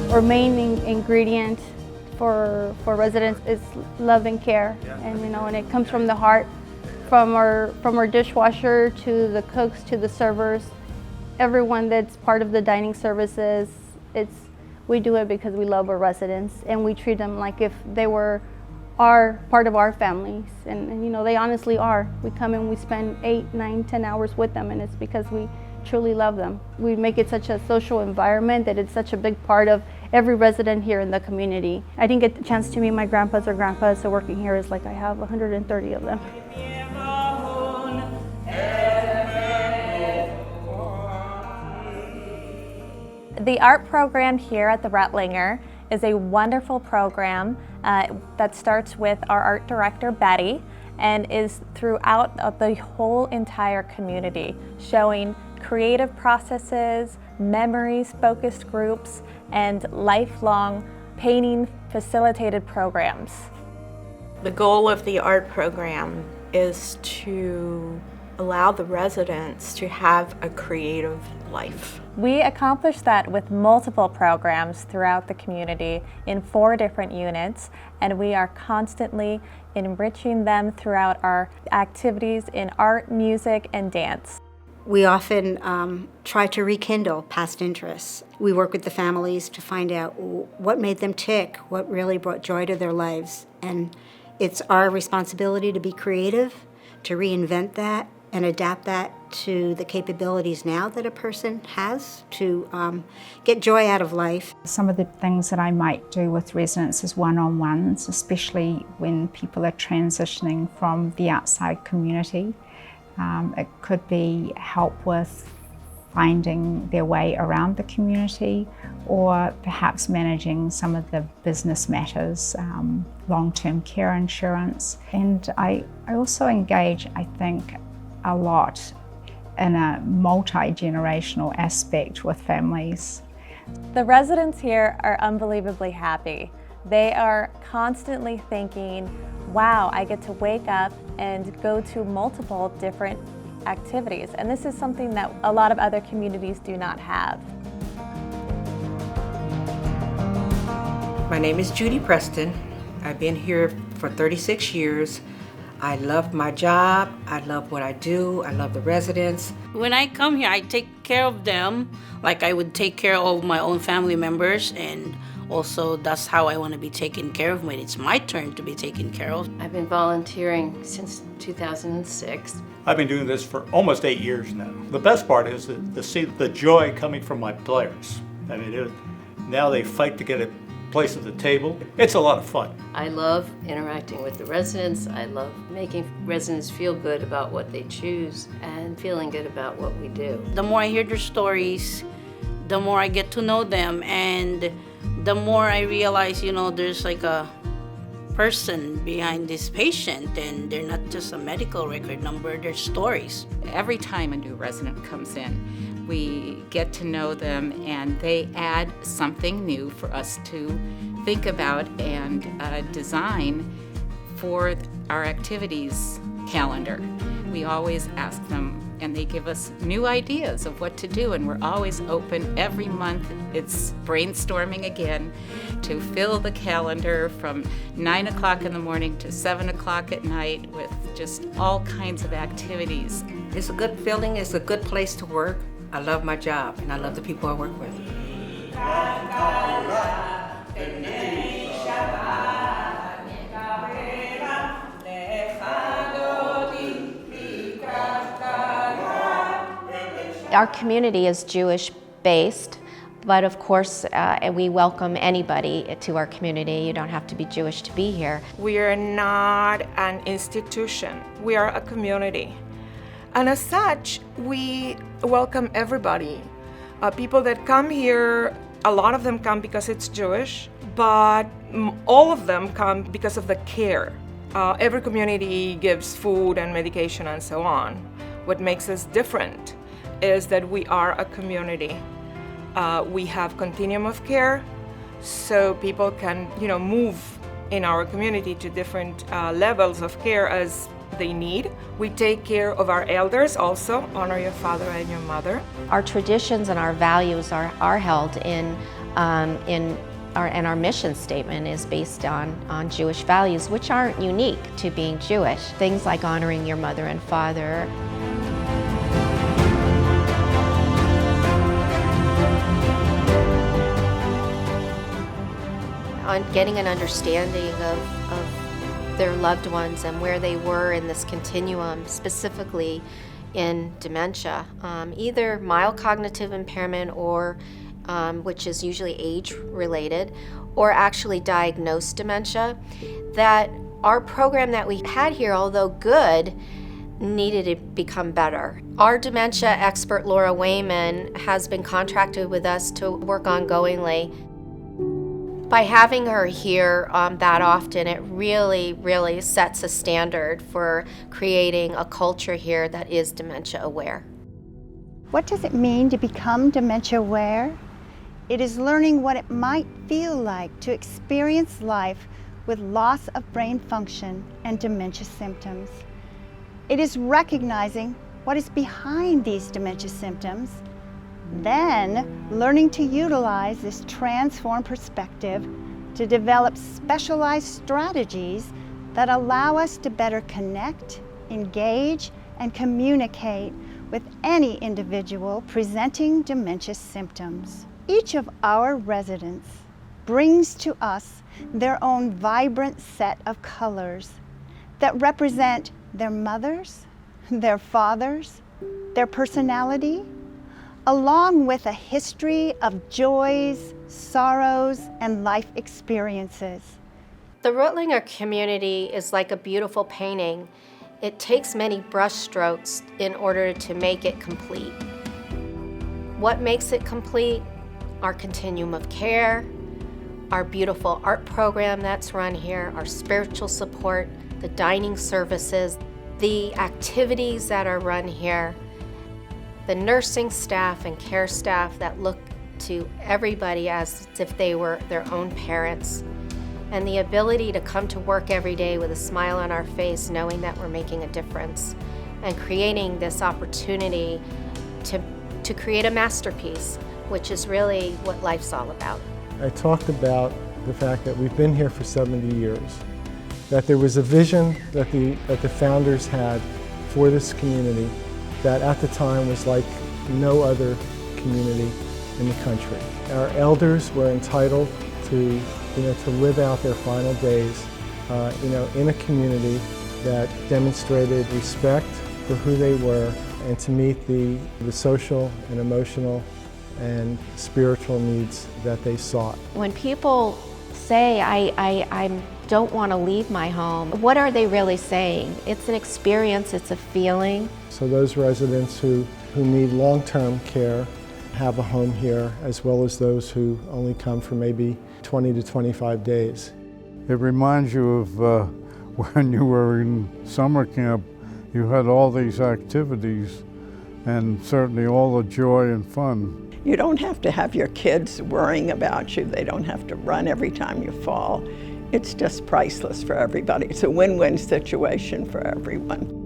Our main ingredient for residents is love and care, and it comes from the heart, from our dishwasher to the cooks to the servers, everyone that's part of the dining services. We do it because we love our residents, and we treat them like if they were part of our families, and they honestly are. We come and we spend 8, 9, 10 hours with them, and it's because we truly love them. We make it such a social environment that it's such a big part of every resident here in the community. I didn't get the chance to meet my grandpas or grandpas, so working here is like I have 130 of them. The art program here at the Reutlinger is a wonderful program that starts with our art director, Betty, and is throughout the whole entire community, showing creative processes, memories, focused groups, and lifelong painting facilitated programs. The goal of the art program is to allow the residents to have a creative life. We accomplish that with multiple programs throughout the community in 4 different units, and we are constantly enriching them throughout our activities in art, music, and dance. We often try to rekindle past interests. We work with the families to find out what made them tick, what really brought joy to their lives. And it's our responsibility to be creative, to reinvent that and adapt that to the capabilities now that a person has to get joy out of life. Some of the things that I might do with residents is one-on-ones, especially when people are transitioning from the outside community. It could be help with finding their way around the community, or perhaps managing some of the business matters, long-term care insurance. And I also engage, I think, a lot in a multi-generational aspect with families. The residents here are unbelievably happy. They are constantly thinking, wow, I get to wake up and go to multiple different activities. And this is something that a lot of other communities do not have. My name is Judy Preston. I've been here for 36 years. I love my job, I love what I do, I love the residents. When I come here, I take care of them like I would take care of my own family members, and also that's how I want to be taken care of when it's my turn to be taken care of. I've been volunteering since 2006. I've been doing this for almost 8 years now. The best part is to see the joy coming from my players. I mean, now they fight to get a place at the table. It's a lot of fun. I love interacting with the residents. I love making residents feel good about what they choose and feeling good about what we do. The more I hear their stories, the more I get to know them, and the more I realize, there's like a person behind this patient, and they're not just a medical record number, they're stories. Every time a new resident comes in, we get to know them, and they add something new for us to think about and design for our activities calendar. We always ask them, and they give us new ideas of what to do, and we're always open every month. It's brainstorming again to fill the calendar from 9 o'clock in the morning to 7 o'clock at night with just all kinds of activities. It's a good feeling, it's a good place to work. I love my job, and I love the people I work with. Our community is Jewish-based, but of course we welcome anybody to our community. You don't have to be Jewish to be here. We are not an institution. We are a community. And as such, we welcome everybody. People that come here, a lot of them come because it's Jewish, but all of them come because of the care. Every community gives food and medication and so on. What makes us different is that we are a community. We have continuum of care, so people can, move in our community to different levels of care as they need. We take care of our elders also, honor your father and your mother. Our traditions and our values are held in our mission statement is based on Jewish values, which aren't unique to being Jewish. Things like honoring your mother and father. On getting an understanding of their loved ones and where they were in this continuum, specifically in dementia, either mild cognitive impairment or which is usually age-related, or actually diagnosed dementia, that our program that we had here, although good, needed to become better. Our dementia expert, Laura Wayman, has been contracted with us to work ongoingly. By having her here that often, it really sets a standard for creating a culture here that is dementia aware. What does it mean to become dementia aware? It is learning what it might feel like to experience life with loss of brain function and dementia symptoms. It is recognizing what is behind these dementia symptoms, then learning to utilize this transformed perspective to develop specialized strategies that allow us to better connect, engage, and communicate with any individual presenting dementia symptoms. Each of our residents brings to us their own vibrant set of colors that represent their mothers, their fathers, their personality, along with a history of joys, sorrows, and life experiences. The Reutlinger Community is like a beautiful painting. It takes many brush strokes in order to make it complete. What makes it complete? Our continuum of care, our beautiful art program that's run here, our spiritual support, the dining services, the activities that are run here, the nursing staff and care staff that look to everybody as if they were their own parents, and the ability to come to work every day with a smile on our face knowing that we're making a difference and creating this opportunity to create a masterpiece, which is really what life's all about. I talked about the fact that we've been here for 70 years, that there was a vision that the founders had for this community that at the time was like no other community in the country. Our elders were entitled to live out their final days in a community that demonstrated respect for who they were and to meet the social and emotional and spiritual needs that they sought. When people say, I don't want to leave my home, what are they really saying? It's an experience, it's a feeling. So those residents who need long-term care have a home here, as well as those who only come for maybe 20 to 25 days. It reminds you of when you were in summer camp, you had all these activities and certainly all the joy and fun. You don't have to have your kids worrying about you. They don't have to run every time you fall. It's just priceless for everybody. It's a win-win situation for everyone.